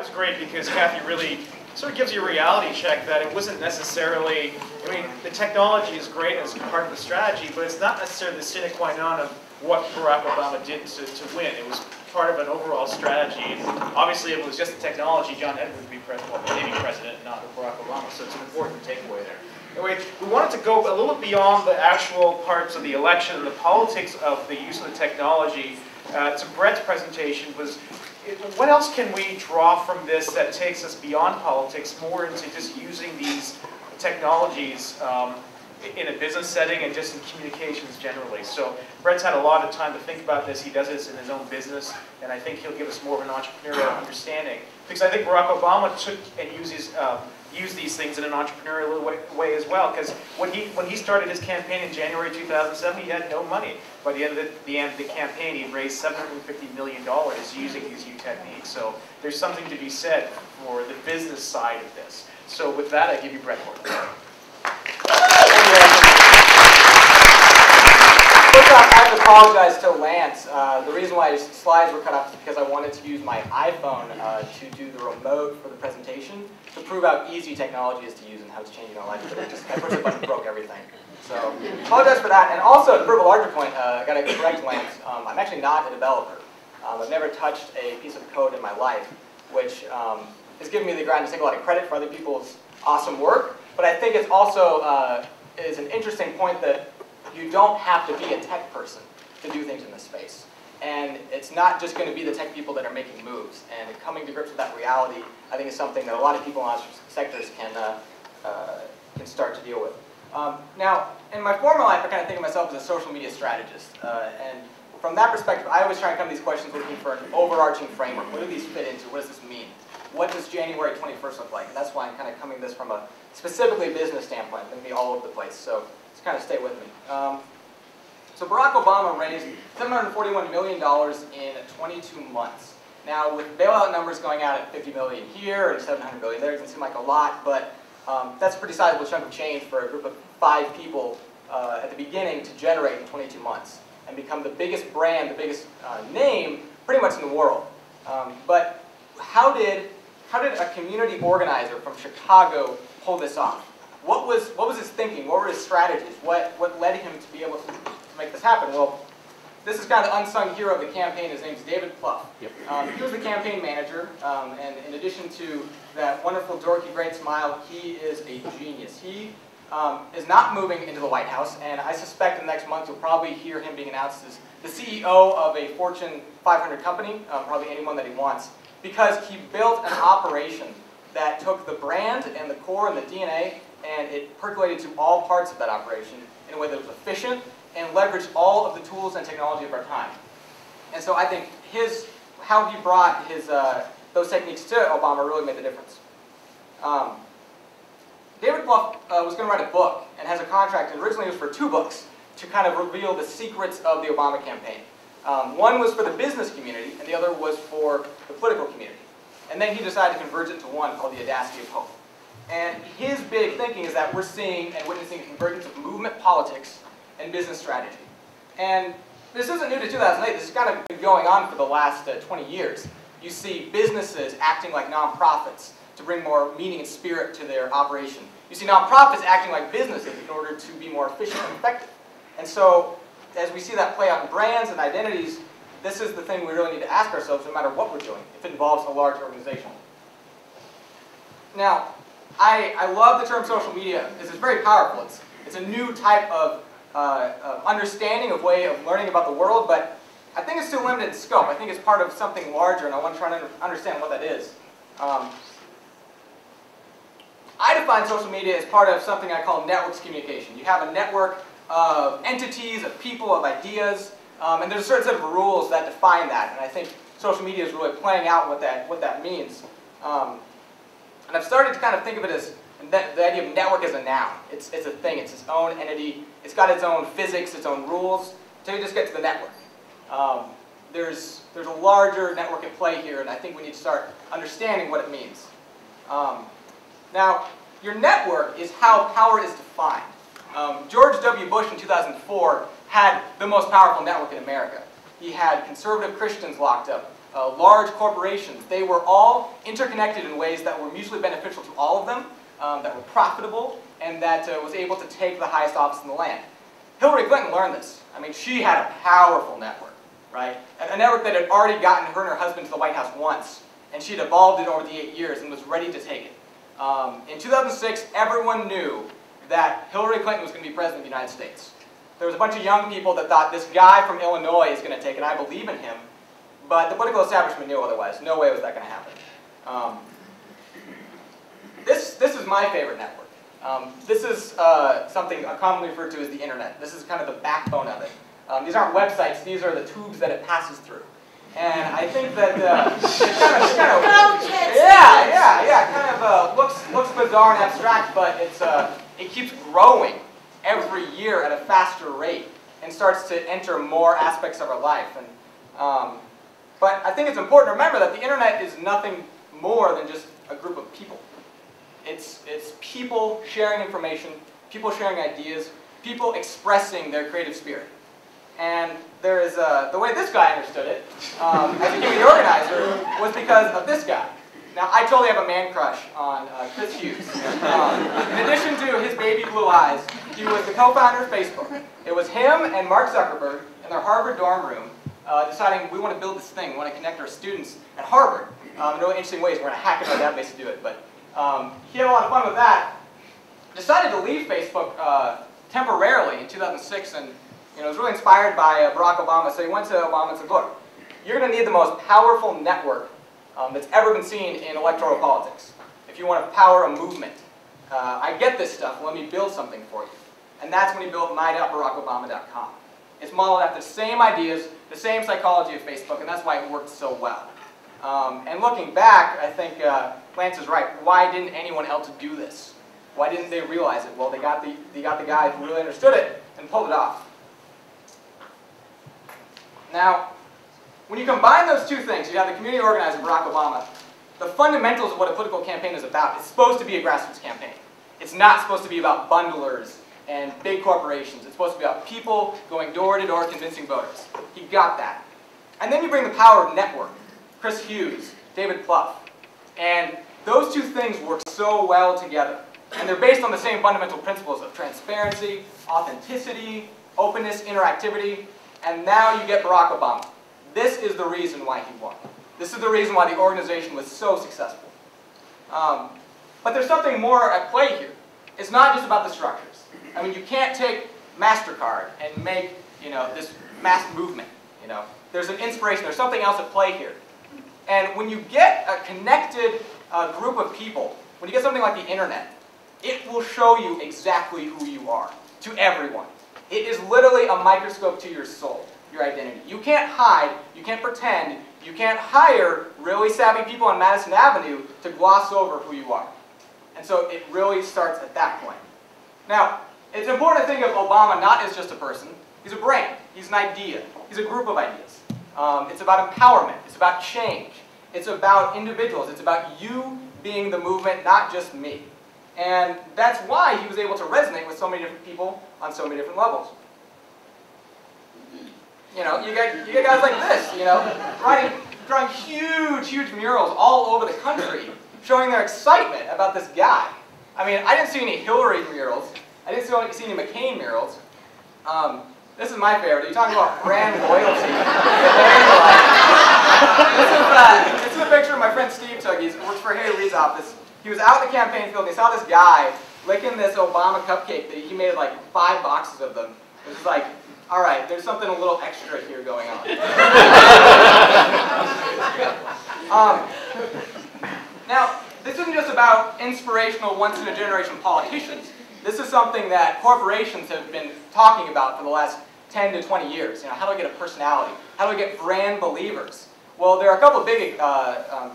was great because Kathy really sort of gives you a reality check that it wasn't necessarily, I mean, the technology is great as part of the strategy, but it's not necessarily the sine qua non of what Barack Obama did to win. It was part of an overall strategy. And obviously, if it was just the technology, John Edwards would be president, and not Barack Obama. So it's an important takeaway there. Anyway, we wanted to go a little beyond the actual parts of the election and the politics of the use of the technology. To Brett's presentation was, what else can we draw from this that takes us beyond politics, more into just using these technologies in a business setting and just in communications generally. So Brett's had a lot of time to think about this. He does this in his own business, and I think he'll give us more of an entrepreneurial understanding. Because I think Barack Obama took and used these things in an entrepreneurial way as well. Because when he started his campaign in January 2007, he had no money. By the end of the campaign, he raised $750 million using these new techniques. So there's something to be said for the business side of this. So with that, I give you Brett Porter. First off, I have to apologize to Lance. The reason why his slides were cut off is because I wanted to use my iPhone to do the remote for the presentation to prove how easy technology is to use and how it's changing our life. But I pushed the button and broke everything. So apologize for that. And also, to prove a larger point, I got to correct Lance. I'm actually not a developer. I've never touched a piece of code in my life, which has given me the ground to take a lot of credit for other people's awesome work. But I think it's also is an interesting point that you don't have to be a tech person to do things in this space. And it's not just going to be the tech people that are making moves. And coming to grips with that reality, I think, is something that a lot of people in our sectors can start to deal with. Now, in my former life, I kind of think of myself as a social media strategist. And from that perspective, I always try and come to these questions looking for an overarching framework. What do these fit into? What does this mean? What does January 21st look like? And that's why I'm kind of coming to this from a specifically business standpoint. I'm going to be all over the place. So just kind of stay with me. So Barack Obama raised $741 million in 22 months. Now, with bailout numbers going out at $50 million here and $700 million there, it doesn't seem like a lot, but that's a pretty sizable chunk of change for a group of 5 people at the beginning to generate in 22 months and become the biggest brand, the biggest name pretty much in the world. But how did a community organizer from Chicago pull this off? What was his thinking? What were his strategies? What led him to be able to make this happen? Well, this is kind of the unsung hero of the campaign. His name's David Plouffe. Yep. He was the campaign manager, and in addition to that wonderful, dorky, great smile, he is a genius. He is not moving into the White House, and I suspect in the next month you'll probably hear him being announced as the CEO of a Fortune 500 company, probably anyone that he wants, because he built an operation that took the brand and the core and the DNA, and it percolated to all parts of that operation in a way that was efficient and leveraged all of the tools and technology of our time. And so I think how he brought those techniques to Obama really made the difference. David Plouffe was going to write a book and has a contract, and originally it was for 2 books to kind of reveal the secrets of the Obama campaign. One was for the business community, and the other was for the political community. And then he decided to converge it to one called The Audacity of Hope. And his big thinking is that we're seeing and witnessing a convergence of movement politics and business strategy. And this isn't new to 2008. This has kind of been going on for the last 20 years. You see businesses acting like nonprofits to bring more meaning and spirit to their operation. You see nonprofits acting like businesses in order to be more efficient and effective. And so, as we see that play out in brands and identities, this is the thing we really need to ask ourselves no matter what we're doing, if it involves a large organization. Now, I love the term social media because it's very powerful. It's a new type of understanding, of way of learning about the world, but I think it's still limited in scope. I think it's part of something larger, and I want to try to understand what that is. I define social media as part of something I call networks communication. You have a network of entities, of people, of ideas, and there's a certain set of rules that define that, and I think social media is really playing out what that means. And I've started to kind of think of it as the idea of network as a noun. It's a thing, it's its own entity, it's got its own physics, its own rules, until you just get to the network. There's a larger network at play here, and I think we need to start understanding what it means. Now, your network is how power is defined. George W. Bush in 2004 had the most powerful network in America. He had conservative Christians locked up. large corporations. They were all interconnected in ways that were mutually beneficial to all of them, that were profitable, and that was able to take the highest office in the land. Hillary Clinton learned this. I mean, she had a powerful network, right? A network that had already gotten her and her husband to the White House once, and she'd evolved it over the 8 years and was ready to take it. In 2006, everyone knew that Hillary Clinton was going to be president of the United States. There was a bunch of young people that thought this guy from Illinois is going to take it, and I believe in him, but the political establishment knew otherwise. No way was that going to happen. This is my favorite network. This is something commonly referred to as the internet. This is kind of the backbone of it. These aren't websites, these are the tubes that it passes through. And I think that it kind of looks bizarre and abstract, but it keeps growing every year at a faster rate and starts to enter more aspects of our life. And but I think it's important to remember that the internet is nothing more than just a group of people. It's people sharing information, people sharing ideas, people expressing their creative spirit. And there is the way this guy understood it, as a community organizer, was because of this guy. Now, I totally have a man crush on Chris Hughes. In addition to his baby blue eyes, he was the co-founder of Facebook. It was him and Mark Zuckerberg in their Harvard dorm room deciding we want to build this thing, we want to connect our students at Harvard in really interesting ways. We're going to hack into our database to do it. But he had a lot of fun with that. Decided to leave Facebook temporarily in 2006, and was really inspired by Barack Obama. So he went to Obama and said, look, you're going to need the most powerful network that's ever been seen in electoral politics. If you want to power a movement, I get this stuff, let me build something for you. And that's when he built my.barackobama.com. It's modeled after the same ideas, the same psychology of Facebook, and that's why it worked so well. And looking back, I think Lance is right. Why didn't anyone else do this? Why didn't they realize it? Well, they got the guy who really understood it and pulled it off. Now, when you combine those two things, you have the community organizer, Barack Obama, the fundamentals of what a political campaign is about. It's supposed to be a grassroots campaign. It's not supposed to be about bundlers and big corporations. It's supposed to be about people going door to door convincing voters. He got that. And then you bring the power of network. Chris Hughes, David Plouffe. And those two things work so well together. And they're based on the same fundamental principles of transparency, authenticity, openness, interactivity. And now you get Barack Obama. This is the reason why he won. This is the reason why the organization was so successful. But there's something more at play here. It's not just about the structures. I mean, you can't take MasterCard and make this mass movement. There's an inspiration. There's something else at play here. And when you get a connected group of people, when you get something like the internet, it will show you exactly who you are to everyone. It is literally a microscope to your soul, your identity. You can't hide, you can't pretend, you can't hire really savvy people on Madison Avenue to gloss over who you are. And so it really starts at that point. Now, it's important to think of Obama not as just a person. He's a brand. He's an idea. He's a group of ideas. It's about empowerment. It's about change. It's about individuals. It's about you being the movement, not just me. And that's why he was able to resonate with so many different people on so many different levels. You get guys like this, drawing huge murals all over the country, showing their excitement about this guy. I mean, I didn't see any Hillary murals. I didn't see any McCain murals. This is my favorite. You're talking about brand loyalty. This is a picture my friend Steve took. He works for Harry Reid's office. He was out in the campaign field and he saw this guy licking this Obama cupcake that he made like 5 boxes of them. It was like, all right, there's something a little extra here going on. Now, this isn't just about inspirational, once-in-a-generation politicians. This is something that corporations have been talking about for the last 10 to 20 years. How do I get a personality? How do I get brand believers? Well, there are a couple of big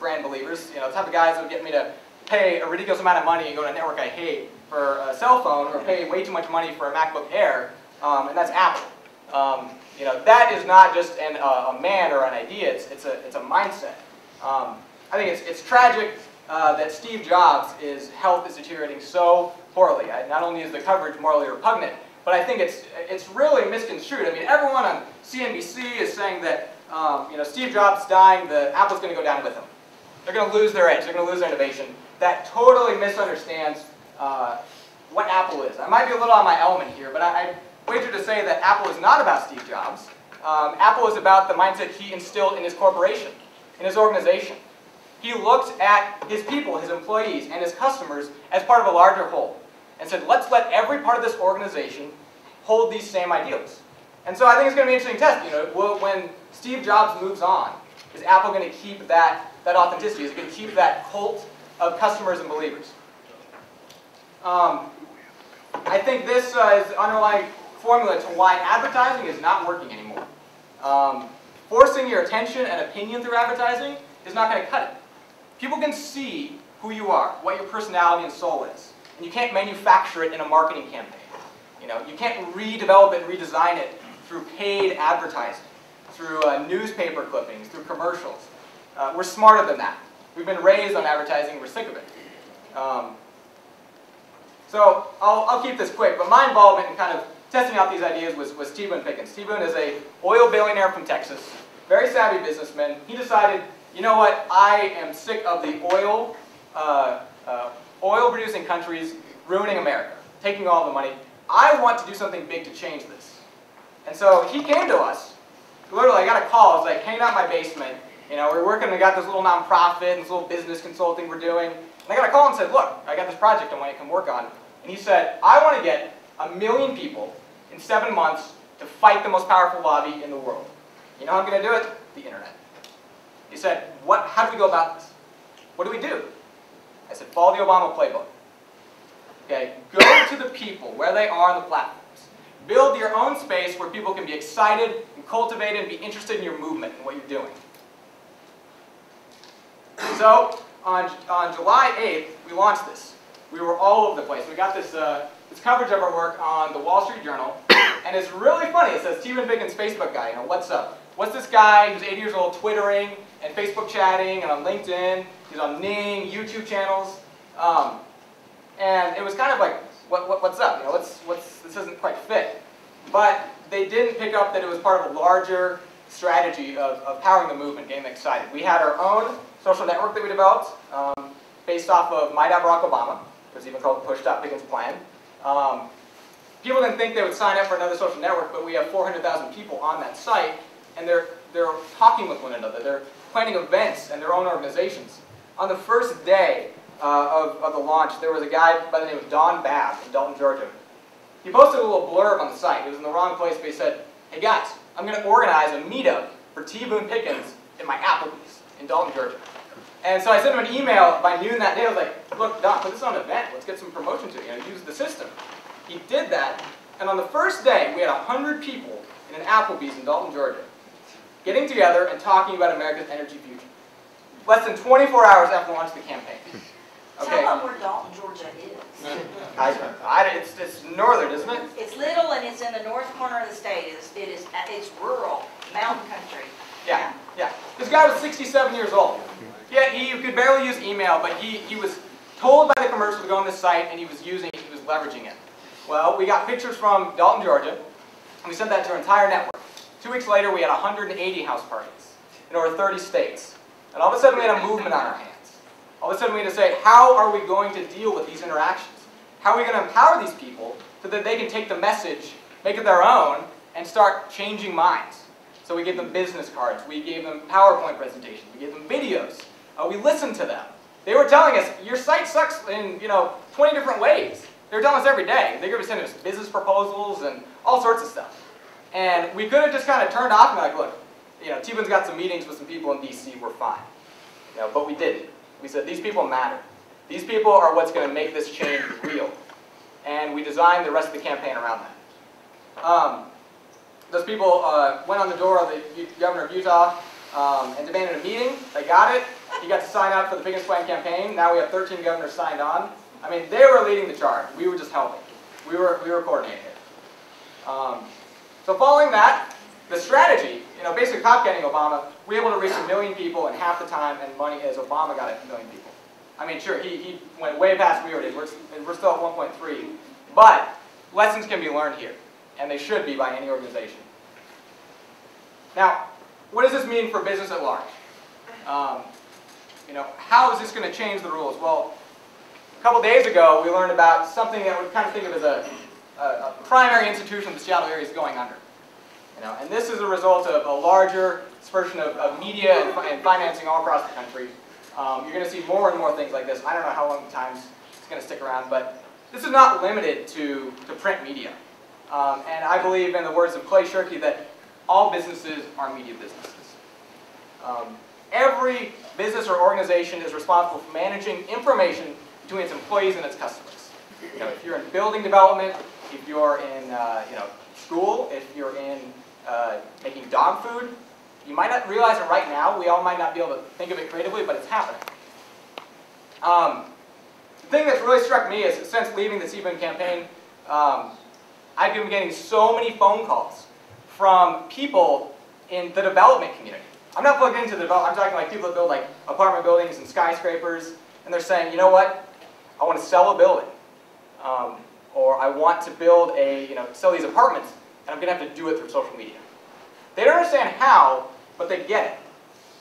brand believers. The type of guys that would get me to pay a ridiculous amount of money and go to a network I hate for a cell phone, or pay way too much money for a MacBook Air, and that's Apple. That is not just a man or an idea. It's a mindset. I think it's tragic that Steve Jobs' health is deteriorating so poorly. Not only is the coverage morally repugnant, but I think it's really misconstrued. I mean, everyone on CNBC is saying that Steve Jobs dying, Apple's going to go down with him. They're going to lose their edge. They're going to lose their innovation. That totally misunderstands what Apple is. I might be a little on my element here, but I wager to say that Apple is not about Steve Jobs. Apple is about the mindset he instilled in his corporation, in his organization. He looked at his people, his employees, and his customers as part of a larger whole and said, let's let every part of this organization hold these same ideals. And so I think it's going to be an interesting test. When Steve Jobs moves on, is Apple going to keep that authenticity? Is it going to keep that cult of customers and believers? I think this is the underlying formula to why advertising is not working anymore. Forcing your attention and opinion through advertising is not going to cut it. People can see who you are, what your personality and soul is. And you can't manufacture it in a marketing campaign. You can't redevelop it and redesign it through paid advertising, through newspaper clippings, through commercials. We're smarter than that. We've been raised on advertising, we're sick of it. So I'll keep this quick, but my involvement in kind of testing out these ideas was T. Boone Pickens. T. Boone is an oil billionaire from Texas, very savvy businessman. He decided, you know what, I am sick of the oil-producing countries ruining America, taking all the money. I want to do something big to change this. And so he came to us. Literally, I got a call. I was like, hanging out in my basement. We're working, we got this little nonprofit and this little business consulting we're doing. And I got a call and said, look, I got this project I want you to come work on. And he said, I want to get 1 million people in 7 months to fight the most powerful lobby in the world. You know how I'm going to do it? The internet. He said, how do we go about this? What do we do? I said, follow the Obama playbook. Okay, go to the people where they are on the platforms. Build your own space where people can be excited and cultivated and be interested in your movement and what you're doing. So, on July 8th, we launched this. We were all over the place. We got this coverage of our work on the Wall Street Journal, and it's really funny. It says, Stephen Pickens, Facebook guy, what's up? What's this guy who's 80 years old twittering and Facebook chatting and on LinkedIn? He's on Ning, YouTube channels. And it was kind of like, what's up? This doesn't quite fit. But they didn't pick up that it was part of a larger strategy of powering the movement, getting them excited. We had our own social network that we developed based off of My.Barack Obama. It was even called the Push.Pickens Plan. People didn't think they would sign up for another social network, but we have 400,000 people on that site, and they're talking with one another. They're planning events and their own organizations. On the first day of the launch, there was a guy by the name of Don Babb in Dalton, Georgia. He posted a little blurb on the site. It was in the wrong place, but he said, hey guys, I'm going to organize a meetup for T. Boone Pickens in my Applebee's in Dalton, Georgia. And so I sent him an email by noon that day. I was like, look, Don, put this on an event. Let's get some promotion to it. Use the system. He did that, and on the first day, we had 100 people in an Applebee's in Dalton, Georgia, getting together and talking about America's energy future. Less than 24 hours after launch of the campaign. Okay. Tell them where Dalton, Georgia is. It's northern, isn't it? It's little, and it's in the north corner of the state. It's rural, mountain country. Yeah. This guy was 67 years old. Yeah, he could barely use email, but he was told by the commercial to go on this site, and he was leveraging it. Well, we got pictures from Dalton, Georgia, and we sent that to our entire network. 2 weeks later, we had 180 house parties in over 30 states. And all of a sudden, we had a movement on our hands. All of a sudden, we had to say, how are we going to deal with these interactions? How are we going to empower these people so that they can take the message, make it their own, and start changing minds? So we gave them business cards. We gave them PowerPoint presentations. We gave them videos. We listened to them. They were telling us, your site sucks in 20 different ways. They were telling us every day. They were sending us business proposals and all sorts of stuff. And we could have just kind of turned off and be like, look, T-Boone's got some meetings with some people in DC. We're fine. But we didn't. We said, these people matter. These people are what's going to make this change real. And we designed the rest of the campaign around that. Those people went on the door of the governor of Utah and demanded a meeting. They got it. He got to sign up for the Pickens Plan campaign. Now we have 13 governors signed on. I mean, they were leading the charge. We were just helping. We were coordinating it. So following that, the strategy, basically copycatting Obama, we were able to reach 1 million people in half the time and money as Obama got 1 million people. I mean, sure, he went way past we did. We're still at 1.3. But lessons can be learned here, and they should be by any organization. Now, what does this mean for business at large? How is this going to change the rules? Well, a couple days ago, we learned about something that we kind of think of as a primary institution of the Seattle area is going under. And this is a result of a larger dispersion of media and financing all across the country. You're going to see more and more things like this. I don't know how long times it's going to stick around, but this is not limited to print media. And I believe, in the words of Clay Shirky, that all businesses are media businesses. Every business or organization is responsible for managing information between its employees and its customers. If you're in building development, if you're in school, if you're in making dog food, you might not realize it right now. We all might not be able to think of it creatively, but it's happening. The thing that's really struck me is, since leaving the CBIN campaign, I've been getting so many phone calls from people in the development community. I'm not plugged into the development. I'm talking like people that build like apartment buildings and skyscrapers, and they're saying, you know what? I want to sell a building, or I want to build sell these apartments, and I'm going to have to do it through social media. They don't understand how, but they get it.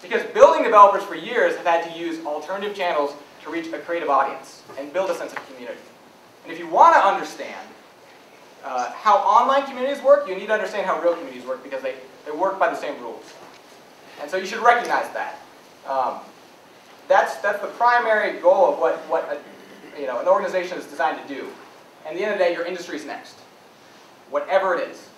Because building developers for years have had to use alternative channels to reach a creative audience and build a sense of community. And if you want to understand how online communities work, you need to understand how real communities work, because they work by the same rules. And so you should recognize that. That's the primary goal of what an organization is designed to do. And at the end of the day, your industry is next. Whatever it is.